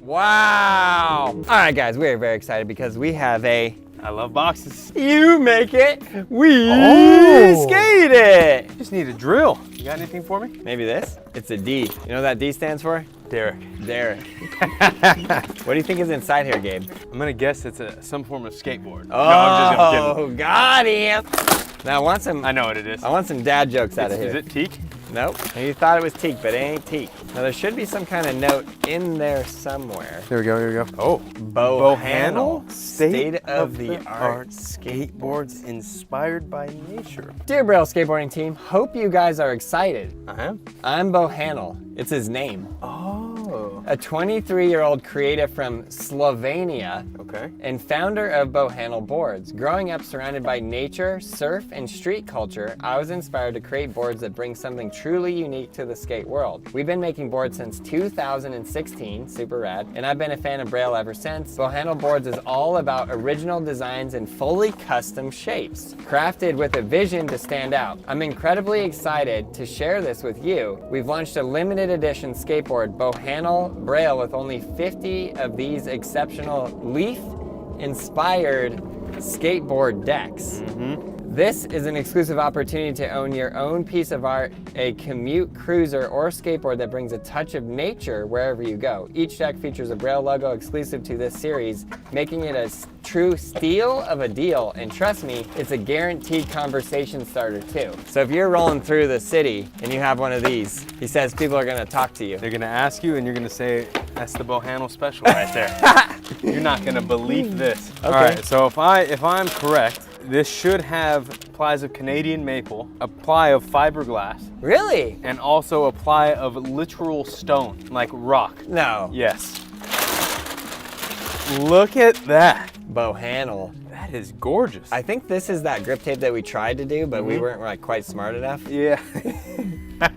Wow. All right, guys, we are very excited because we have a... I love boxes. You make it, we skate it. Just need a drill. You got anything for me? Maybe this? It's a D. You know what that D stands for? Derek. Derek. What do you think is inside here, Gabe? I'm gonna guess it's some form of skateboard. Oh, no, I'm just got him. Now I want some. I know what it is. I want some dad jokes out of here. Is it teak? Nope. You thought it was teak, but it ain't teak. Now there should be some kind of note in there somewhere. Here we go, here we go. Oh, Bohanel? State-of-the-art skateboards inspired by nature. Dear Braille skateboarding team, hope you guys are excited. Uh-huh. I'm Bohanel. It's his name. Oh. A 23-year-old creative from Slovenia. Okay. And founder of Bohanel boards. Growing up surrounded by nature, surf, and street culture, I was inspired to create boards that bring something truly unique to the skate world. We've been making boards since 2016, super rad, and I've been a fan of Braille ever since. Bohanel boards is all about original designs and fully custom shapes, crafted with a vision to stand out. I'm incredibly excited to share this with you. We've launched a limited edition skateboard, Bohanel Braille, with only 50 of these exceptional leaf-inspired skateboard decks. This is an exclusive opportunity to own your own piece of art, a commute cruiser or skateboard that brings a touch of nature wherever you go. Each deck features a Braille logo exclusive to this series, making it a true steal of a deal. And trust me, it's a guaranteed conversation starter too. So if you're rolling through the city and you have one of these, he says people are gonna talk to you. They're gonna ask you and you're gonna say, that's the Bohanel special right there. You're not gonna believe this. Okay. All right, so if I'm correct, this should have plies of Canadian maple, a ply of fiberglass. Really? And also a ply of literal stone, like rock. No. Yes. Look at that. Bohanel. That is gorgeous. I think this is that grip tape that we tried to do, but we weren't like quite smart enough. Yeah.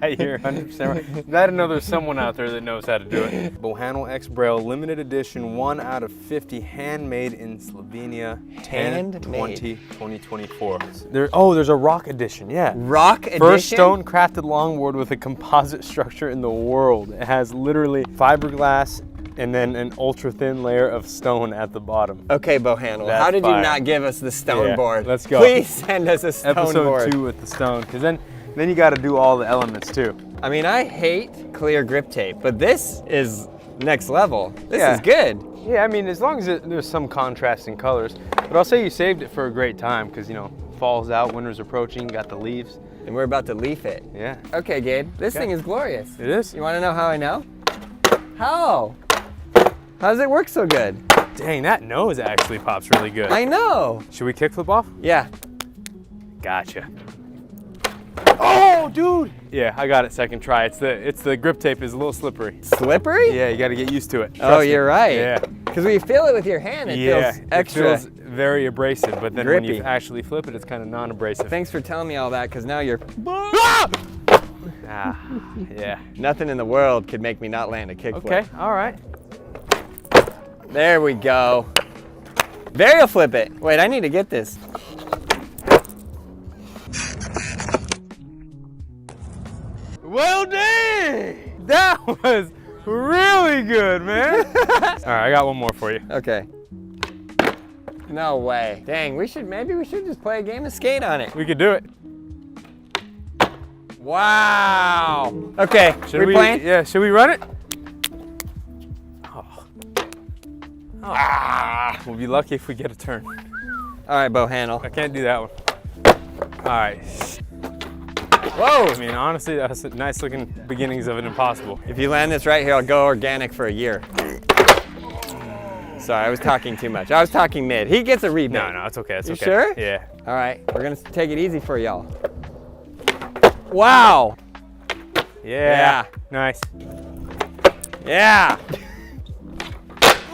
You're 100% right. That another someone out there that knows how to do it. Bohanel X Braille limited edition, 1 out of 50, handmade in Slovenia, 10/20/2024. There's a rock edition, yeah. Rock edition? First stone crafted longboard with a composite structure in the world. It has literally fiberglass and then an ultra thin layer of stone at the bottom. Okay, Bohanel, That's how did fire. you not give us the stone board? Let's go. Please send us a stone Episode board. 2 with the stone, because then you got to do all the elements too. I mean, I hate clear grip tape, but this is next level. This is good. Yeah, I mean, as long as there's some contrasting colors. But I'll say you saved it for a great time, because, you know, fall's out, winter's approaching, got the leaves. And we're about to leaf it. Yeah. Okay, Gabe, this thing is glorious. It is? You want to know how I know? How? How does it work so good? Dang, that nose actually pops really good. I know. Should we kickflip off? Yeah. Gotcha. Oh, dude! Yeah, I got it second try. It's the grip tape is a little slippery. Slippery? Yeah, you got to get used to it. Oh, you're right. Yeah. Because when you feel it with your hand, it feels extra. It feels very abrasive, but then when grippy. you actually flip it, it's kind of non-abrasive. Thanks for telling me all that, because now you're... Ah, yeah. Nothing in the world could make me not land a kickflip. Okay, all right. There we go. Barry will flip it. Wait, I need to get this. Well, dang! That was really good, man. All right, I got one more for you. Okay. No way. Dang, maybe we should just play a game of skate on it. We could do it. Wow. Okay, Should we playing? Yeah, should we run it? We'll be lucky if we get a turn. All right, Bohanel. I can't do that one. All right. Whoa! I mean, honestly, that's a nice looking beginnings of an impossible. If you land this right here, I'll go organic for a year. Sorry, I was talking too much. I was talking mid. He gets a rebate. No, it's okay. It's You okay. sure? Yeah. All right, we're gonna take it easy for y'all. Wow! Yeah. Nice. Yeah!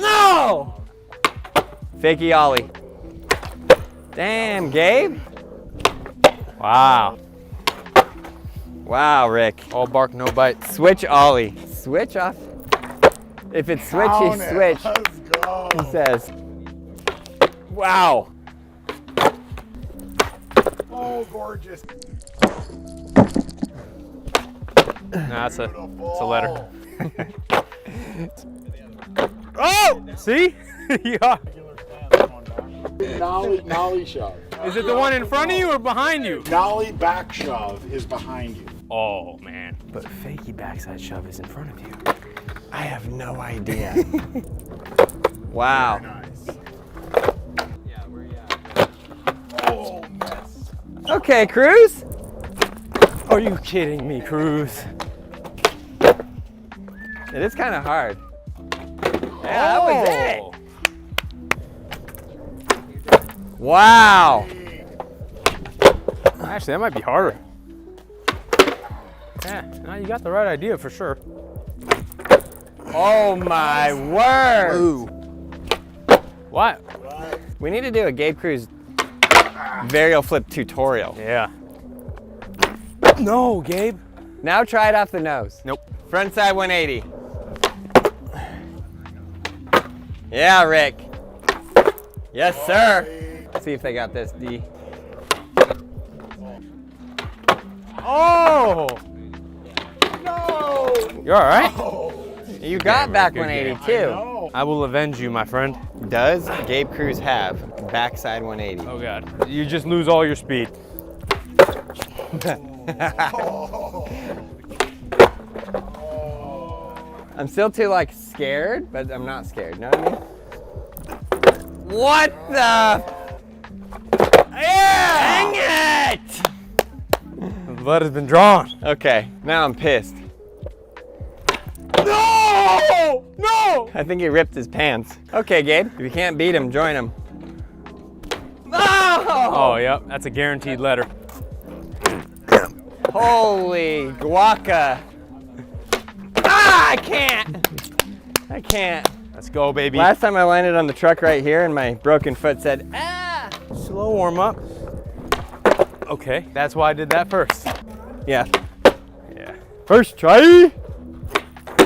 No! Fakey ollie. Damn, Gabe. Wow. Wow, Rick. All bark, no bite. Switch ollie. Switch off. If it's switchy, switch. Let's go. He says. Wow. Oh, gorgeous. No, it's a letter. Oh! See? Yeah. Nollie shove. Is it the one in front of you or behind you? Nollie back shove is behind you. Oh, man. But fakey backside shove is in front of you. I have no idea. Wow. Nice. Yeah, where you at? Oh, mess. Okay, Cruz. Are you kidding me, Cruz? It is kind of hard. Yeah, that was it. Wow. Actually, that might be harder. Yeah, no, you got the right idea for sure. Oh my word. Ooh. What? We need to do a Gabe Cruz varial flip tutorial. Yeah. No, Gabe. Now try it off the nose. Nope. Front side 180. Yeah, Rick. Yes, sir. Let's see if they got this, D. Oh! No! You're all right? You got back good 180 I too. know. I will avenge you, my friend. Does Gabe Cruz have backside 180? Oh, God. You just lose all your speed. I'm still too like scared, but I'm not scared. Know what I mean? What the? Yeah! Dang it! The blood has been drawn. Okay, now I'm pissed. No! No! I think he ripped his pants. Okay, Gabe, if you can't beat him, join him. Oh! Oh, yep. That's a guaranteed letter. Holy guaca. Ah, I can't. I can't. Let's go, baby. Last time I landed on the truck right here and my broken foot said, ah. Slow warm up. Okay, that's why I did that first. Yeah. Yeah. First try.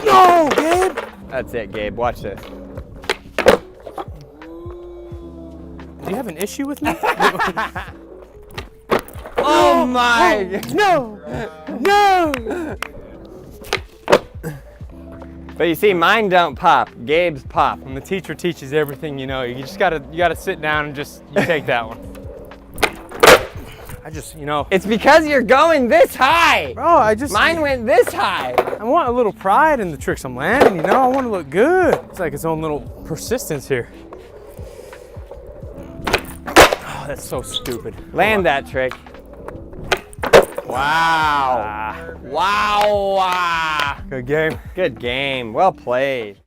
No, Gabe! That's it, Gabe. Watch this. Do you have an issue with me? Oh my! No! No! But you see, mine don't pop. Gabe's pop. When the teacher teaches everything you know, you just gotta sit down and just you take that one. I just, It's because you're going this high. bro, Mine went this high. I want a little pride in the tricks I'm landing, I want to look good. It's like its own little persistence here. Oh, that's so stupid. Land that trick. Wow. Wow. Good game. Good game. Well played.